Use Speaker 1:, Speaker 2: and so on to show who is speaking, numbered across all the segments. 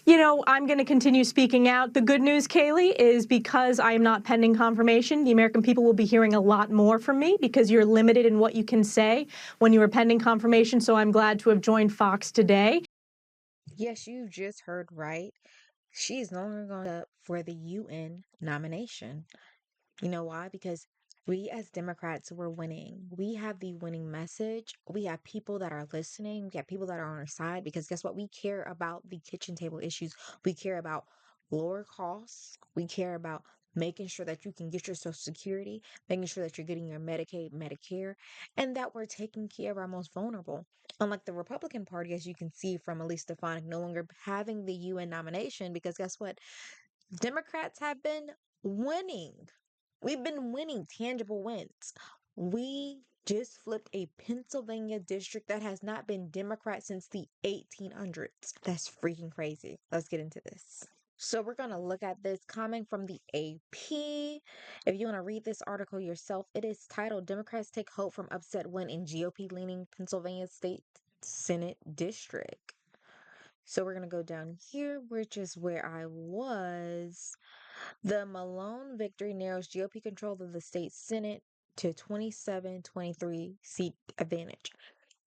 Speaker 1: I'm going to continue speaking out. The good news, Kaylee, is because I am not pending confirmation, the American people will be hearing a lot more from me because you're limited in what you can say when you are pending confirmation. So I'm glad to have joined Fox today.
Speaker 2: Yes, you just heard right. She is no longer going up for the UN nomination. You know why? Because we as Democrats, we're winning. We have the winning message. We have people that are listening. We have people that are on our side because guess what? We care about the kitchen table issues. We care about lower costs. We care about making sure that you can get your Social Security, making sure that you're getting your Medicaid, Medicare, and that we're taking care of our most vulnerable. Unlike the Republican Party, as you can see from Elise Stefanik no longer having the UN nomination, because guess what? Democrats have been winning. We've been winning tangible wins. We just flipped a Pennsylvania district that has not been Democrat since the 1800s. That's freaking crazy. Let's get into this. So we're going to look at this coming from the AP. If you want to read this article yourself, it is titled Democrats Take Hope from Upset Win in GOP-leaning Pennsylvania State Senate District. So we're going to go down here, which is where I was. The Malone victory narrows GOP control of the state Senate to 27-23 seat advantage.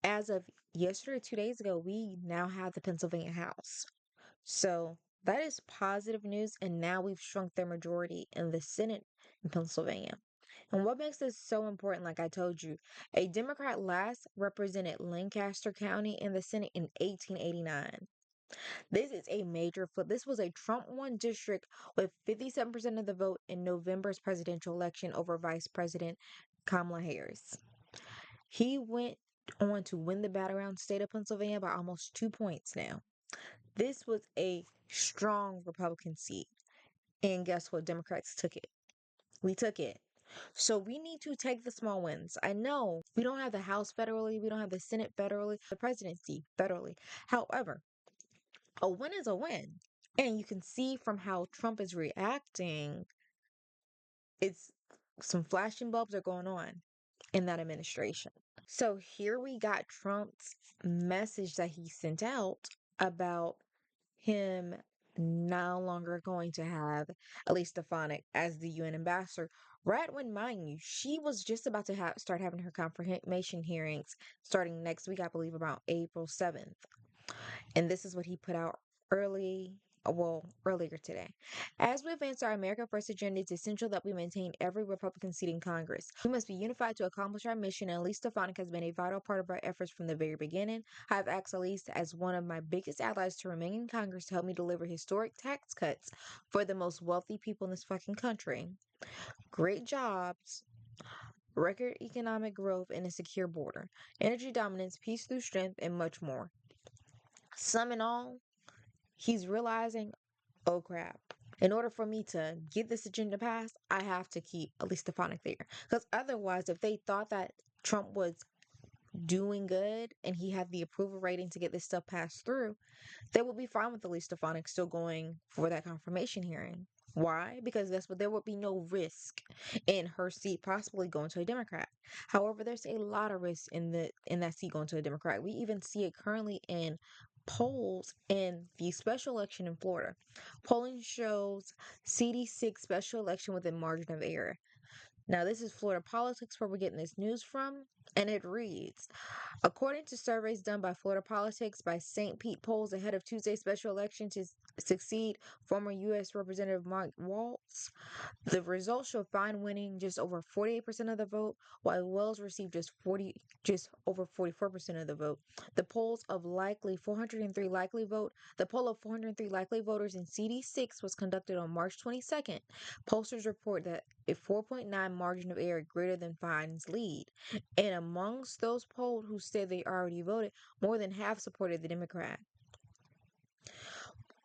Speaker 2: As of yesterday, 2 days ago, we now have the Pennsylvania House. So that is positive news, and now we've shrunk their majority in the Senate in Pennsylvania. And what makes this so important, like I told you, a Democrat last represented Lancaster County in the Senate in 1889. This is a major flip. This was a Trump won district with 57% of the vote in November's presidential election over Vice President Kamala Harris. He went on to win the battleground state of Pennsylvania by almost 2 points now. This was a strong Republican seat. And guess what? Democrats took it. We took it. So we need to take the small wins. I know we don't have the House federally, we don't have the Senate federally, the presidency federally. However, a win is a win. And you can see from how Trump is reacting, it's some flashing bulbs are going on in that administration. So here we got Trump's message that he sent out about him no longer going to have Elise Stefanik as the UN ambassador. Right when, mind you, she was just about to start having her confirmation hearings starting next week, I believe, about April 7th. And this is what he put out earlier today. As we advance our America First agenda, it's essential that we maintain every Republican seat in Congress. We must be unified to accomplish our mission, and Elise Stefanik has been a vital part of our efforts from the very beginning. I have asked Elise as one of my biggest allies to remain in Congress to help me deliver historic tax cuts for the most wealthy people in this fucking country. Great jobs, record economic growth, and a secure border, energy dominance, peace through strength, and much more. Sum in all, he's realizing, oh crap. In order for me to get this agenda passed, I have to keep Elise Stefanik there. Because otherwise, if they thought that Trump was doing good and he had the approval rating to get this stuff passed through, they would be fine with Elise Stefanik still going for that confirmation hearing. Why? Because that's what there would be no risk in her seat possibly going to a Democrat. However, there's a lot of risk in that seat going to a Democrat. We even see it currently in polls in the special election in Florida. Polling shows CD6 special election within margin of error. Now, this is Florida Politics where we're getting this news from, and it reads, according to surveys done by Florida Politics by St. Pete polls ahead of Tuesday's special election to succeed former U.S. Representative Mike Waltz, the results show Fine winning just over 48% of the vote, while Wells received just over 44% of the vote. The polls of likely 403 likely vote, the poll of 403 likely voters in CD6 was conducted on March 22nd. Pollsters report that a 4.9 margin of error greater than Fine's lead. And amongst those polled who said they already voted, more than half supported the Democrat.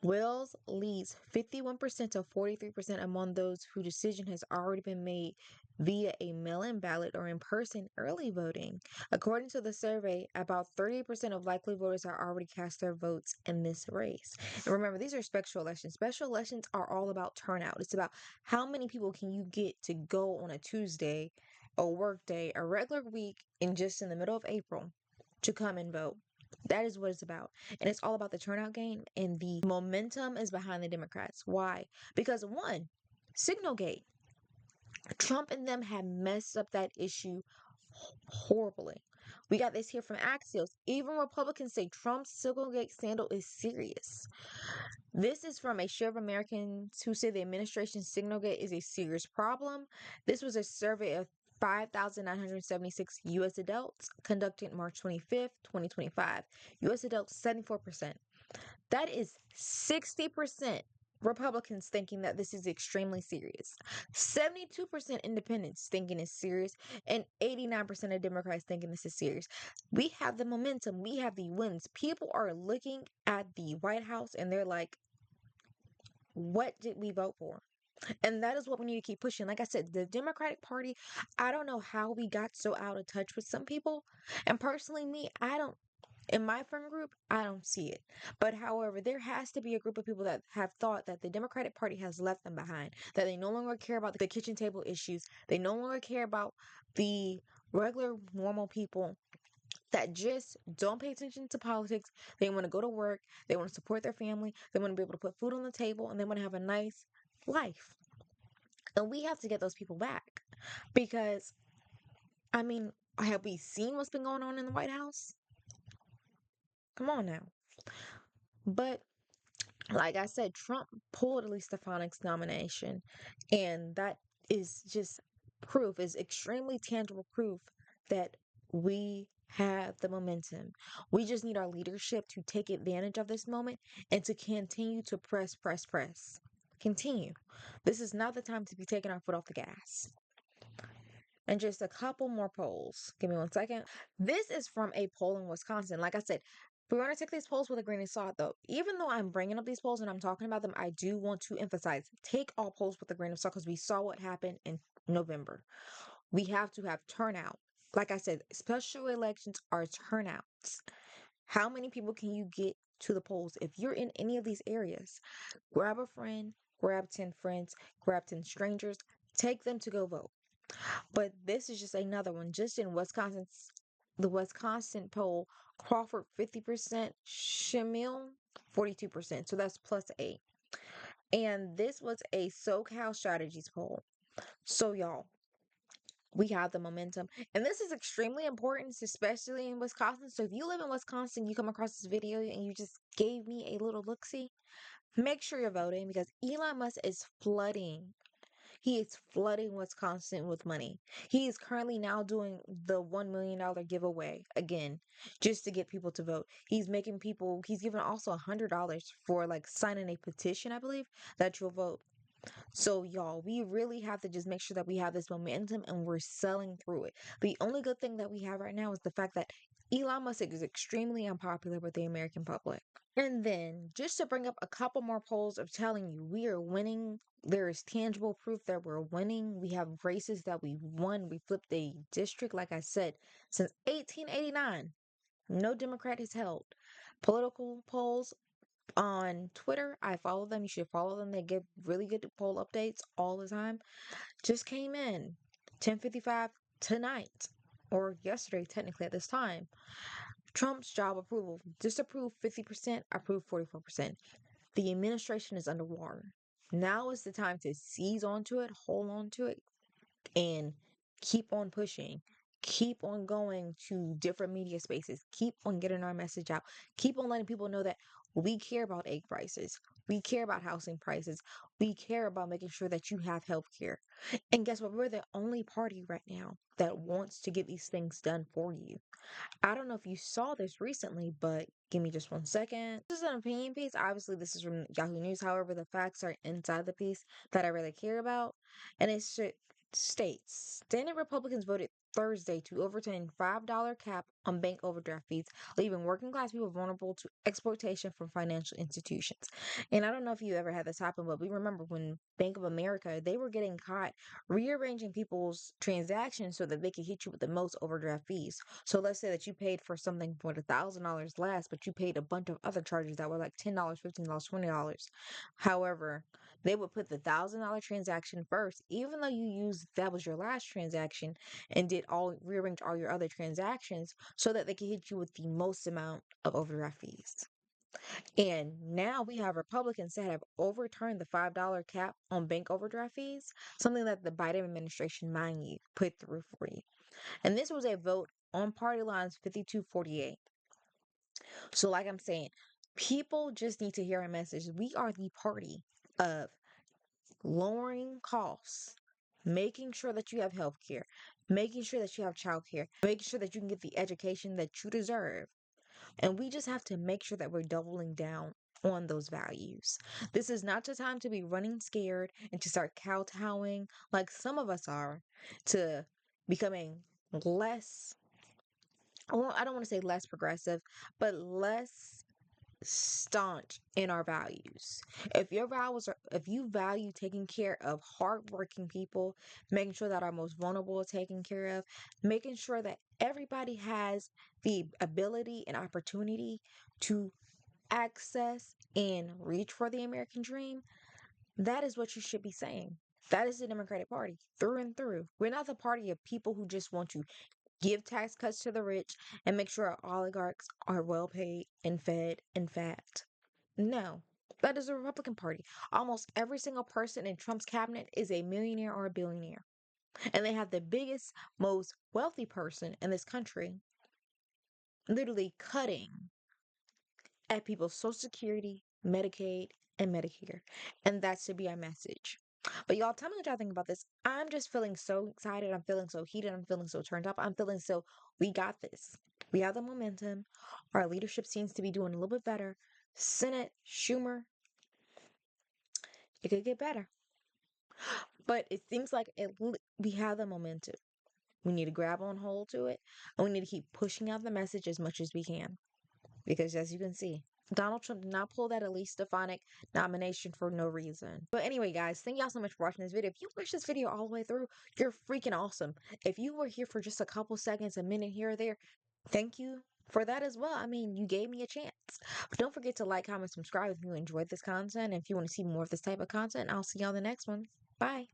Speaker 2: Wells leads 51% to 43% among those whose decision has already been made via a mail-in ballot or in-person early voting. According to the survey, about 30% of likely voters are already cast their votes in this race. And remember, these are special elections. Special elections are all about turnout. It's about how many people can you get to go on a Tuesday, a work day, a regular week, and just in the middle of April to come and vote. That is what it's about. And it's all about the turnout gain, and the momentum is behind the Democrats. Why? Because one, Signalgate. Trump and them have messed up that issue horribly. We got this here from Axios. Even Republicans say Trump's Signalgate scandal is serious. This is from a share of Americans who say the administration's Signalgate is a serious problem. This was a survey of 5,976 U.S. adults conducted March 25th, 2025. U.S. adults, 74%. That is 60% Republicans thinking that this is extremely serious, 72% independents thinking it's serious, and 89% of Democrats thinking this is serious. We have the momentum, we have the wins. People are looking at the White House and they're like, what did we vote for? And that is what we need to keep pushing. Like I said, the Democratic Party, I don't know how we got so out of touch with some people. And personally, me, I don't, in my friend group, I don't see it. But however, there has to be a group of people that have thought that the Democratic Party has left them behind, that they no longer care about the kitchen table issues, they no longer care about the regular, normal people that just don't pay attention to politics. They want to go to work, they want to support their family, they want to be able to put food on the table, and they want to have a nice life. And we have to get those people back because, I mean, have we seen what's been going on in the White House? Come on now. But like I said, Trump pulled Elise Stefanik's nomination, and that is just proof, is extremely tangible proof that we have the momentum. We just need our leadership to take advantage of this moment and to continue to press, press, press. Continue. This is not the time to be taking our foot off the gas. And just a couple more polls. Give me 1 second. This is from a poll in Wisconsin. Like I said, we want to take these polls with a grain of salt, though. Even though I'm bringing up these polls and I'm talking about them, I do want to emphasize take all polls with a grain of salt because we saw what happened in November. We have to have turnout. Like I said, special elections are turnouts. How many people can you get to the polls? If you're in any of these areas, grab a friend, grab 10 friends, grab 10 strangers, take them to go vote. But this is just another one. Just in the Wisconsin poll, Crawford 50%, Shamil 42%. So that's +8. And this was a SoCal Strategies poll. So y'all, we have the momentum. And this is extremely important, especially in Wisconsin. So if you live in Wisconsin, you come across this video and you just gave me a little look-see, make sure you're voting because Elon Musk is flooding. He is flooding Wisconsin with money. He is currently now doing the $1 million giveaway again, just to get people to vote. He's making people, he's giving also $100 for like signing a petition, I believe, that you'll vote. So, y'all, we really have to just make sure that we have this momentum and we're selling through it. The only good thing that we have right now is the fact that Elon Musk is extremely unpopular with the American public. And then, just to bring up a couple more polls of telling you we are winning, there is tangible proof that we're winning. We have races that we won. We flipped a district, like I said, since 1889. No Democrat has held. Political polls on Twitter, I follow them. You should follow them. They give really good poll updates all the time. Just came in 10:55 tonight, or yesterday, technically at this time. Trump's job approval, disapprove 50%, approve 44%. The administration is underwater. Now is the time to seize onto it, hold on to it, and keep on pushing. Keep on going to different media spaces. Keep on getting our message out. Keep on letting people know that we care about egg prices. We care about housing prices. We care about making sure that you have health care. And guess what? We're the only party right now that wants to get these things done for you. I don't know if you saw this recently, but give me just 1 second. This is an opinion piece. Obviously, this is from Yahoo News. However, the facts are inside the piece that I really care about. And it states Senate Republicans voted Thursday to overturn $5 cap on bank overdraft fees, leaving working class people vulnerable to exploitation from financial institutions. And I don't know if you ever had this happen, but we remember when Bank of America, they were getting caught rearranging people's transactions so that they could hit you with the most overdraft fees. So let's say that you paid for something for $1,000 less, but you paid a bunch of other charges that were like $10, $15, $20. However, they would put the $1,000 transaction first, even though that was your last transaction and did rearrange all your other transactions so that they can hit you with the most amount of overdraft fees. And now we have Republicans that have overturned the $5 cap on bank overdraft fees, something that the Biden administration, mind you, put through for you. And this was a vote on party lines 52-48. So, like I'm saying, people just need to hear our message. We are the party of lowering costs, making sure that you have health care, making sure that you have child care, making sure that you can get the education that you deserve. And we just have to make sure that we're doubling down on those values. This is not the time to be running scared and to start kowtowing like some of us are to becoming less, I don't want to say less progressive, but less staunch in our values. If you value taking care of hardworking people, making sure that our most vulnerable are taken care of, making sure that everybody has the ability and opportunity to access and reach for the American dream, that is what you should be saying. That is the Democratic Party through and through. We're not the party of people who just want to give tax cuts to the rich and make sure our oligarchs are well paid and fed and fat. No, that is the Republican Party. Almost every single person in Trump's cabinet is a millionaire or a billionaire. And they have the biggest, most wealthy person in this country literally cutting at people's Social Security, Medicaid, and Medicare. And that should be our message. But y'all, tell me what y'all think about this. I'm just feeling so excited. I'm feeling so heated. I'm feeling so turned up. I'm feeling so, we got this. We have the momentum. Our leadership seems to be doing a little bit better. Senate, Schumer, it could get better. But it seems like we have the momentum. We need to grab on hold to it. And we need to keep pushing out the message as much as we can. Because as you can see, Donald Trump did not pull that Elise Stefanik nomination for no reason. But anyway, guys, thank y'all so much for watching this video. If you watched this video all the way through, you're freaking awesome. If you were here for just a couple seconds, a minute here or there, thank you for that as well. I mean, you gave me a chance. But don't forget to like, comment, subscribe if you enjoyed this content. And if you want to see more of this type of content, I'll see y'all in the next one. Bye.